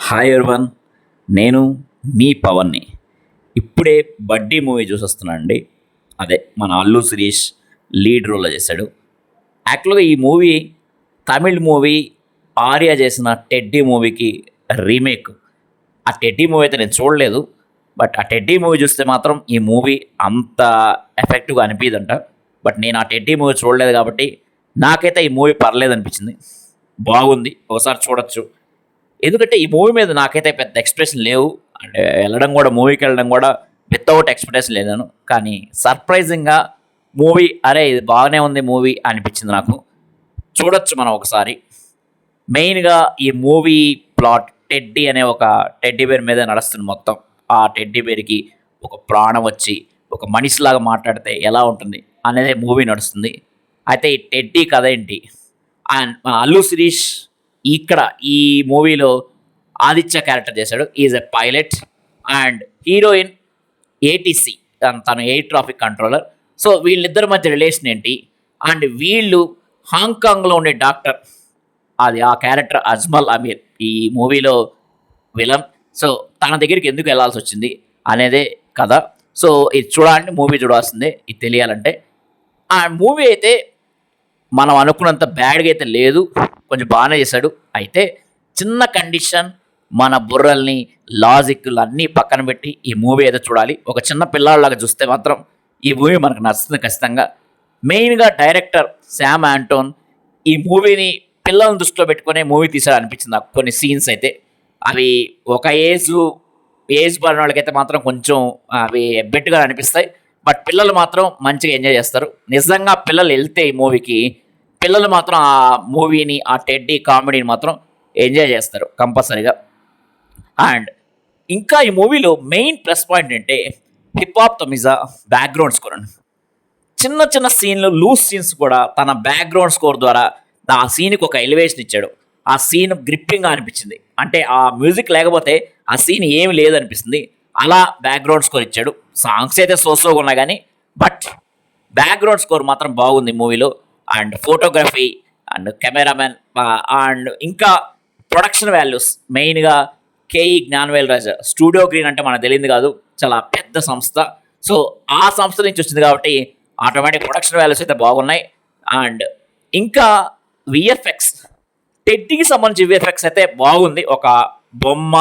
Hi everyone, నేను మీ పవన్ని. ఇప్పుడే బడ్డీ మూవీ చూసొస్తున్నాను అండి. అదే మన అల్లు శిరీష్ లీడ్ రోల్లో చేశాడు. యాక్చువల్గా ఈ మూవీ తమిళ్ మూవీ ఆర్య చేసిన టెడ్డీ మూవీకి రీమేక్. ఆ టెడ్డీ మూవీ అయితే నేను చూడలేదు, బట్ ఆ టెడ్డీ మూవీ చూస్తే మాత్రం ఈ మూవీ అంత ఎఫెక్టివ్గా అనిపించదంట. బట్ నేను ఆ టెడ్డీ మూవీ చూడలేదు కాబట్టి నాకైతే ఈ మూవీ పర్లేదు అనిపించింది. బాగుంది, ఒకసారి చూడొచ్చు. ఎందుకంటే ఈ మూవీ మీద నాకైతే పెద్ద ఎక్స్ప్రెషన్ లేవు. అంటే మూవీకి వెళ్ళడం కూడా వితౌట్ ఎక్స్పెక్టేషన్ లేదాను. కానీ సర్ప్రైజింగ్గా మూవీ అరే ఇది బాగానే ఉంది మూవీ అనిపించింది నాకు. చూడొచ్చు మనం ఒకసారి. మెయిన్గా ఈ మూవీ ప్లాట్ టెడ్డీ అనే ఒక టెడ్డీ బేర్ మీద నడుస్తుంది మొత్తం. ఆ టెడ్డీ బేర్కి ఒక ప్రాణం వచ్చి ఒక మనిషిలాగా మాట్లాడితే ఎలా ఉంటుంది అనేది మూవీ నడుస్తుంది. అయితే ఈ టెడ్డీ కథ ఏంటి, అండ్ అల్లు శిరీష్ ఇక్కడ ఈ మూవీలో ఆదిత్య క్యారెక్టర్ చేశాడు. Is a pilot and heroine ATC, తను ఎయిర్ ట్రాఫిక్ కంట్రోలర్. సో వీళ్ళిద్దరి మధ్య రిలేషన్ ఏంటి, అండ్ వీళ్ళు హాంకాంగ్లో ఉండే డాక్టర్, అది ఆ క్యారెక్టర్ అజ్మల్ అమీర్ ఈ మూవీలో విలన్. సో తన దగ్గరికి ఎందుకు వెళ్ళాల్సి వచ్చింది అనేదే కథ. సో ఇది చూడాలంటే మూవీ చూడాల్సిందే, ఇది తెలియాలంటే. ఆ మూవీ అయితే మనం అనుకున్నంత బ్యాడ్గా అయితే లేదు, కొంచెం బాగానే చేశాడు. అయితే చిన్న కండిషన్, మన బుర్రల్ని లాజిక్లు అన్నీ పక్కన పెట్టి ఈ మూవీ అయితే చూడాలి. ఒక చిన్న పిల్లాడిలాగా చూస్తే మాత్రం ఈ మూవీ మనకు నచ్చుతుంది ఖచ్చితంగా. మెయిన్గా డైరెక్టర్ శామ్ ఆంటోన్ ఈ మూవీని పిల్లలను దృష్టిలో పెట్టుకునే మూవీ తీసాడు అనిపించింది నాకు. కొన్ని సీన్స్ అయితే అవి ఒక ఏజ్ పడిన వాళ్ళకైతే మాత్రం కొంచెం అవి ఎబ్బెట్టుగా అనిపిస్తాయి. బట్ పిల్లలు మాత్రం మంచిగా ఎంజాయ్ చేస్తారు. నిజంగా పిల్లలు వెళ్తే ఈ మూవీకి, పిల్లలు మాత్రం ఆ మూవీని, ఆ టెడ్డీ కామెడీని మాత్రం ఎంజాయ్ చేస్తారు కంపల్సరీగా. అండ్ ఇంకా ఈ మూవీలో మెయిన్ ప్లస్ పాయింట్ అంటే hip hop Tamizha background score అండి. చిన్న చిన్న సీన్లు, లూజ్ సీన్స్ కూడా తన బ్యాక్గ్రౌండ్ స్కోర్ ద్వారా ఆ సీన్కి ఒక ఎలివేషన్ ఇచ్చాడు. ఆ సీన్ గ్రిప్పింగ్గా అనిపించింది. అంటే ఆ మ్యూజిక్ లేకపోతే ఆ సీన్ ఏమి లేదనిపిస్తుంది. అలా బ్యాక్గ్రౌండ్ స్కోర్ ఇచ్చాడు. సాంగ్స్ అయితే సోగా ఉన్నాయి కానీ బట్ బ్యాక్గ్రౌండ్ స్కోర్ మాత్రం బాగుంది మూవీలో. And photography and cameraman and ఇంకా ప్రొడక్షన్ వాల్యూస్, మెయిన్గా కేఈ జ్ఞానవేల్ రాజా. స్టూడియో గ్రీన్ అంటే మనకు తెలియదు కాదు, చాలా పెద్ద సంస్థ. సో ఆ సంస్థ నుంచి వచ్చింది కాబట్టి ఆటోమేటిక్ ప్రొడక్షన్ వాల్యూస్ అయితే బాగున్నాయి. అండ్ ఇంకా విఎఫ్ఎక్స్, టెడ్డీకి సంబంధించి విఎఫ్ఎక్స్ అయితే బాగుంది. ఒక బొమ్మ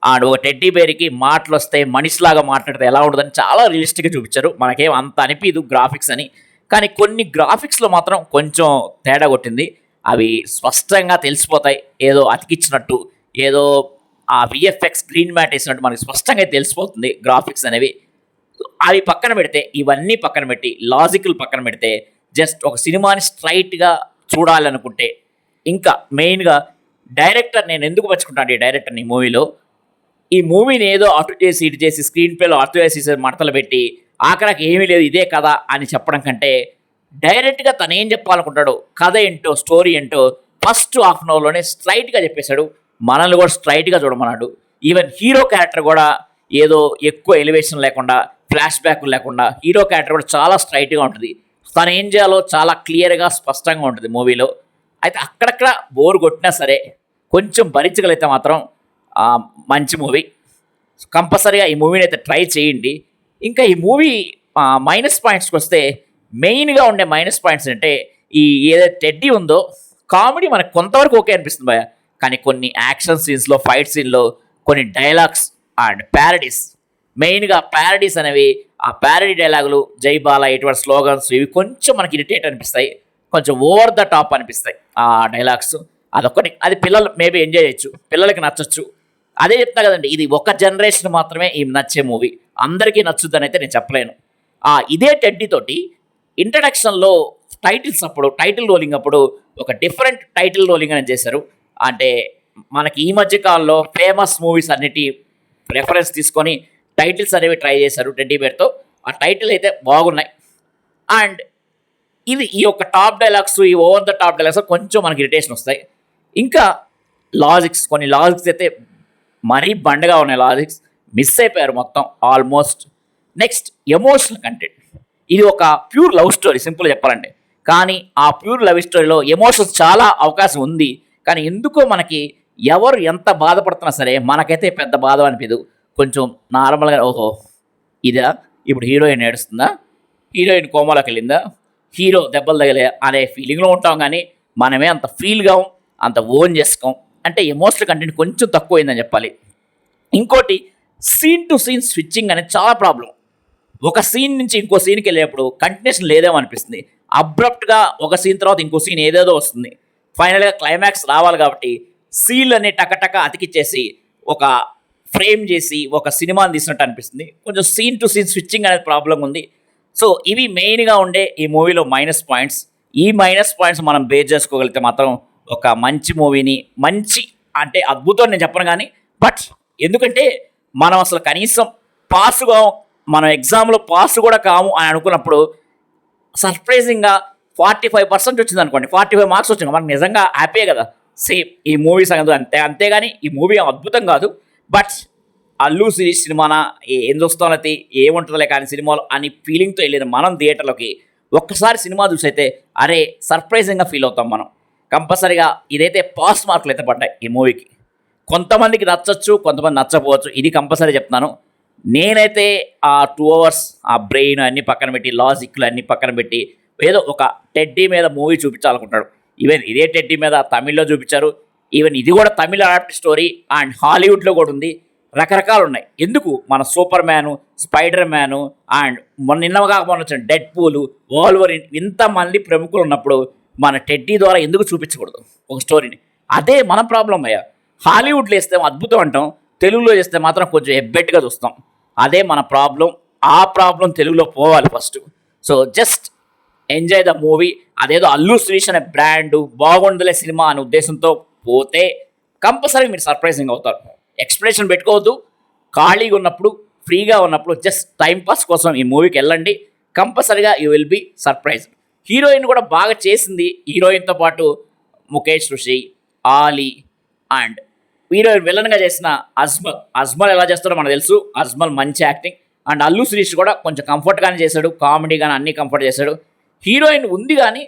అండ్ ఒక టెడ్డీ బేర్కి మాటలు వస్తాయి, మనిషిలాగా మాట్లాడితే ఎలా ఉంటుందని చాలా రియలిస్టిక్గా చూపించారు. మనకేం అంత అనిపించదు గ్రాఫిక్స్ అని, కానీ కొన్ని గ్రాఫిక్స్లో మాత్రం కొంచెం తేడా కొట్టింది. అవి స్పష్టంగా తెలిసిపోతాయి, ఏదో అతికిచ్చినట్టు, ఏదో ఆ విఎఫ్ఎక్స్ గ్రీన్ మ్యాట్ వేసినట్టు మనకి స్పష్టంగా తెలిసిపోతుంది గ్రాఫిక్స్ అనేవి. అవి పక్కన పెడితే, ఇవన్నీ పక్కన పెట్టి, లాజికల్ పక్కన పెడితే, జస్ట్ ఒక సినిమాని స్ట్రైట్గా చూడాలనుకుంటే, ఇంకా మెయిన్గా డైరెక్టర్, నేను ఎందుకు మెచ్చుకుంటాను ఈ డైరెక్టర్ని ఈ మూవీలో, ఈ మూవీని ఏదో అటు చేసి ఇటు చేసి స్క్రీన్ ప్లేలో అటు చేసి మడతలు పెట్టి ఆఖరికి ఏమీ లేదు ఇదే కథ అని చెప్పడం కంటే, డైరెక్ట్గా తను ఏం చెప్పాలనుకుంటాడో, కథ ఏంటో, స్టోరీ ఏంటో ఫస్ట్ హాఫ్ అన్ అవర్లోనే స్ట్రైట్గా చెప్పేశాడు. మనల్ని కూడా స్ట్రైట్గా చూడమన్నాడు. ఈవెన్ హీరో క్యారెక్టర్ కూడా ఏదో ఎక్కువ ఎలివేషన్ లేకుండా, ఫ్లాష్ బ్యాక్ లేకుండా, హీరో క్యారెక్టర్ కూడా చాలా స్ట్రైట్గా ఉంటుంది. తను ఏం చేయాలో చాలా క్లియర్గా, స్పష్టంగా ఉంటుంది మూవీలో. అయితే అక్కడక్కడ బోర్ కొట్టినా సరే కొంచెం భరించగలిగితే మాత్రం మంచి మూవీ. కంపల్సరీగా ఈ మూవీని అయితే ట్రై చేయండి. ఇంకా ఈ మూవీ మైనస్ పాయింట్స్కి వస్తే, మెయిన్గా ఉండే మైనస్ పాయింట్స్ అంటే ఈ ఏదైతే టెడ్డీ ఉందో కామెడీ మనకు కొంతవరకు ఓకే అనిపిస్తుంది భయ, కానీ కొన్ని యాక్షన్ సీన్స్లో, ఫైట్ సీన్లో కొన్ని డైలాగ్స్ అండ్ ప్యారడీస్, మెయిన్గా ప్యారడీస్ అనేవి, ఆ ప్యారడీ డైలాగులు, జై బాలా ఇటువంటి స్లోగన్స్ ఇవి కొంచెం మనకి ఇరిటేట్ అనిపిస్తాయి, కొంచెం ఓవర్ ద టాప్ అనిపిస్తాయి ఆ డైలాగ్స్. అదొక్కటి, అది పిల్లలు మేబీ ఎంజాయ్ చేయొచ్చు, పిల్లలకి నచ్చచ్చు. అదే చెప్తా కదండి, ఇది ఒక జనరేషన్ మాత్రమే ఈ నచ్చే మూవీ, అందరికీ నచ్చుద్దని అయితే నేను చెప్పలేను. ఇదే టెడ్డీ తోటి ఇంట్రడక్షన్లో టైటిల్స్ అప్పుడు, టైటిల్ రోలింగ్ అప్పుడు ఒక డిఫరెంట్ టైటిల్ రోలింగ్ అని చేశారు. అంటే మనకి ఈ మధ్య కాలంలో ఫేమస్ మూవీస్ అన్నిటి రెఫరెన్స్ తీసుకొని టైటిల్స్ అనేవి ట్రై చేశారు టెడ్డీ బేర్తో. ఆ టైటిల్ అయితే బాగున్నాయి. అండ్ ఇది ఈ యొక్క టాప్ డైలాగ్స్, ఈ ఓవర్ ద టాప్ డైలాగ్స్ కొంచెం మనకి ఇరిటేషన్ వస్తాయి. ఇంకా లాజిక్స్, కొన్ని లాజిక్స్ అయితే మరీ బండగా ఉన్నాయి, లాజిక్స్ మిస్ అయిపోయారు మొత్తం ఆల్మోస్ట్. నెక్స్ట్ ఎమోషనల్ కంటెంట్, ఇది ఒక ప్యూర్ లవ్ స్టోరీ సింపుల్గా చెప్పాలంటే, కానీ ఆ ప్యూర్ లవ్ స్టోరీలో ఎమోషన్స్ చాలా అవకాశం ఉంది. కానీ ఎందుకో మనకి ఎవరు ఎంత బాధపడుతున్నా సరే మనకైతే పెద్ద బాధ అనిపించదు. కొంచెం నార్మల్‌గా ఓహో! ఇదా? ఇప్పుడు హీరోయిన్ ఏడుస్తుందా? హీరోయిన్ కోమాలోకెళ్ళిందా? హీరో దెబ్బలు తగిలాయా? అనే ఫీలింగ్‌లో ఉంటాం గానీ, మనమే అంత ఫీల్ గాం, అంత ఓన్ చేసుకోం. అంటే ఎమోషనల్ కంటెంట్ కొంచెం తక్కువైందని చెప్పాలి. ఇంకోటి సీన్ టు సీన్ స్విచ్చింగ్ అనేది చాలా ప్రాబ్లమ్. ఒక సీన్ నుంచి ఇంకో సీన్‌కెళ్ళేప్పుడు కంటిన్యూషన్ లేదేమో అనిపిస్తుంది. అబ్రప్ట్‌గా ఒక సీన్ తర్వాత ఇంకో సీన్ ఏదేదో వస్తుంది. ఫైనల్‌గా క్లైమాక్స్ రావాలి కాబట్టి సీన్‌లన్నీ టక అతికిచ్చేసి ఒక ఫ్రేమ్ చేసి ఒక సినిమాని తీసినట్టు అనిపిస్తుంది. కొంచెం సీన్ టు సీన్ స్విచ్చింగ్ అనేది ప్రాబ్లమ్ ఉంది. సో, ఇవి మెయిన్‌గా ఉండే ఈ మూవీలో మైనస్ పాయింట్స్. ఈ మైనస్ పాయింట్స్ మనం బేర్ చేసుకోగలిగితే మాత్రం ఒక మంచి మూవీని మంచి అంటే అద్భుతం అని నేను చెప్పను గానీ, బట్ ఎందుకంటే మనం అసలు కనీసం పాస్‌గా మనం ఎగ్జామ్‌లో పాస్ కూడా కాము అని అనుకున్నప్పుడు సర్ప్రైజింగ్‌గా 45% వచ్చిందనుకోండి. 45 మార్క్స్ వచ్చినాయి. మనకు నిజంగా హ్యాపీయే కదా! సేమ్ ఈ మూవీ సంగతి అంతే. అంతేగాని ఈ మూవీ అద్భుతం కాదు. బట్ అల్లు శిరీష్ సినిమానా ఏం చూస్తాంలే తీ ఏముంటదిలే కానీ సినిమాలో అని ఫీలింగ్‌తో ఎళ్ళిన మనం థియేటర్‌లోకి ఒక్కసారి సినిమా చూసైతే అరే! సర్ప్రైజింగ్‌గా ఫీల్ అవుతాం మనం. కంపల్సరీగా ఇదైతే పాస్ మార్కులైతే పడ్డాయి ఈ మూవీకి. కొంతమందికి నచ్చొచ్చు, కొంతమంది నచ్చకపోవచ్చు. ఇది కంపల్సరీ చెప్తున్నాను. నేనైతే ఆ 2 అవర్స్ ఆ బ్రెయిన్ అన్నీ పక్కన పెట్టి, లాజిక్‌లు అన్నీ పక్కన పెట్టి, ఏదో ఒక టెడ్డీ మీద మూవీ చూపించాలనుకుంటాడు. ఈవెన్ ఇదే టెడ్డీ మీద తమిళ్‌లో చూపించారు. ఈవెన్ ఇది కూడా తమిళ్ అడాప్ట్ స్టోరీ అండ్ హాలీవుడ్‌లో కూడా ఉంది. రకరకాలున్నాయి. ఎందుకు మన super man, spider man and మొన్న వచ్చిన డెడ్ పూలు, వోల్వరిన్ ఇంతమంది ప్రముఖులు ఉన్నప్పుడు మన టెడ్డీ ద్వారా ఎందుకు చూపించకూడదు ఒక స్టోరీని? అదే మన ప్రాబ్లమ్ అయ్యా. హాలీవుడ్లో వేస్తే అద్భుతం అంటాం, తెలుగులో చేస్తే మాత్రం కొంచెం ఎబ్బెట్టుగా చూస్తాం. అదే మన ప్రాబ్లం. ఆ ప్రాబ్లం తెలుగులో పోవాలి first. So just enjoy the movie. అదేదో అల్లు శిరీష్ అనే బ్రాండు బాగుండలే సినిమా అనే ఉద్దేశంతో పోతే కంపల్సరీ మీరు సర్ప్రైజింగ్ అవుతారు. ఎక్స్‌పెక్టేషన్ పెట్టుకోవద్దు. ఖాళీగా ఉన్నప్పుడు, ఫ్రీగా ఉన్నప్పుడు జస్ట్ టైమ్ పాస్ కోసం ఈ మూవీకి వెళ్ళండి. కంపల్సరీగా you will be surprised. Heroine కూడా బాగా చేసింది. హీరోయిన్‌తో పాటు ముఖేష్ రుషి, ఆలీ అండ్ హీరోయిన్ విలన్‌గా చేసిన అజ్మల్. అజ్మల్ ఎలా చేస్తాడో మనకు తెలుసు. అజ్మల్ మంచి యాక్టింగ్. అండ్ అల్లు శిరీష్ కూడా కొంచెం కంఫర్ట్‌గానే చేశాడు. కామెడీ గాని అన్నీ కంఫర్ట్ చేశాడు. హీరోయిన్ ఉంది గానీ,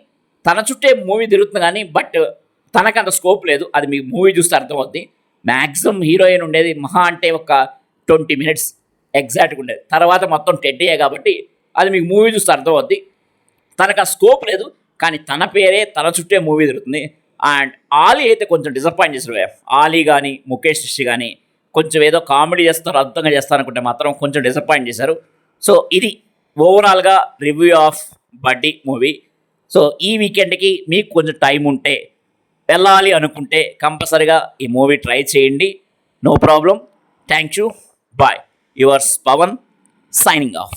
తన చుట్టే మూవీ తిరుగుతుంది గానీ, బట్ తనకంత స్కోప్ లేదు. అది మీకు మూవీ చూస్తే అర్థమవుద్ది. మ్యాక్సిమం హీరోయిన్ ఉండేది మహా అంటే ఒక 20 మినిట్స్ ఎగ్జాక్ట్‌గా ఉండేది. తర్వాత మొత్తం టెడ్డీయే కాబట్టి అది మీకు మూవీ చూస్తే అర్థమవుద్ది. తనకు ఆ స్కోప్ లేదు. కానీ తన పేరే తన చుట్టే మూవీ తిరుగుతుంది. అండ్ ఆలీ అయితే కొంచెం డిసప్పాయింట్ చేశాడు. ఆలీ గానీ, ముఖేష్ రిషి గానీ కొంచెం ఏదో కామెడీ చేస్తారు, అద్భుతంగా చేస్తారనుకుంటే మాత్రం కొంచెం డిసప్పాయింట్ చేశారు. సో ఇది ఓవరాల్‌గా రివ్యూ ఆఫ్ బడ్డీ మూవీ. సో ఈ వీకెండ్‌కి మీకు కొంచెం టైం ఉంటే వెళ్ళాలి అనుకుంటే కంపల్సరీగా ఈ మూవీ ట్రై చేయండి. No problem. Thank you. Bye. Yours Pawan signing of.